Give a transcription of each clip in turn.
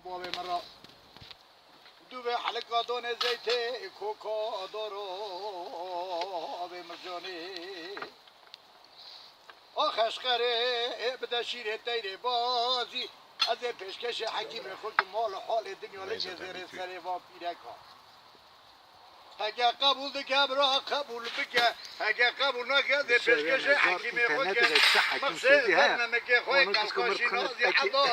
بابي مرة دوبه حلقة دون زيتي كوكا دورو أبي مرجاني آخش قره بده شیره تیره بازی از پیشکش حکیم خود مال حال دنیا لگه زیر سر وان پیرکا اگه قبول دکه برا قبول بکه اگه قبول نکرد پیشکش حکیم خود که مقصد نمکه خوی قلقاشی نازی حضا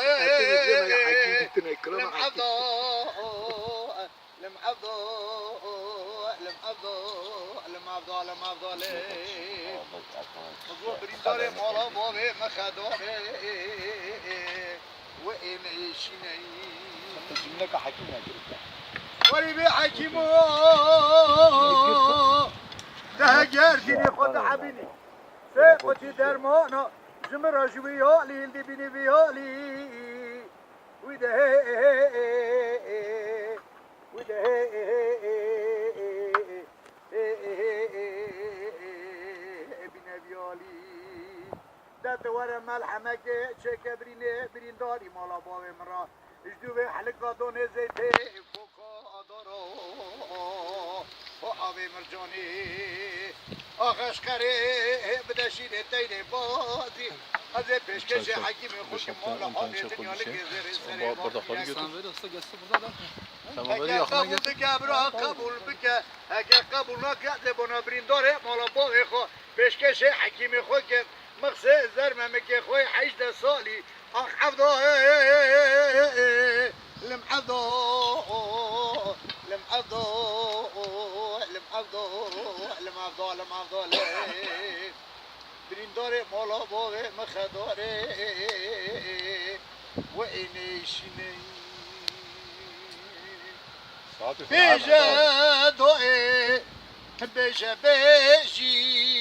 لمحضا مزور برينداري مالا بابي مخداري وإن شيني جملك حكيم يا جريدة وريبي حكيمو تهجر ديني خد حبيني سيقتي درمانا زمرا جويالي اللي بيني بيالي وده دات ورا ملحمك شك برين داري مالا بابي مرا اجدو حلقة دون زيتي فوقا دارو وحابي مرجاني آخش قري بدا شيري تيري بازي از پیشکش حکیم خوش مال حال دنیا لگه زیر سری اگه قبول دکه برا قبول بکه اگه قبول نکرده بنا برینداره مالا باقی خو پیشکش حکیم خو که مقصد زرمه که خوی 18 سالی آخ عبدا لمعبدا لمعبدا لمعبدا لمعبدا برينداري مالا بابي مخداري وإني شني بيجا دوئي بيجا بيجي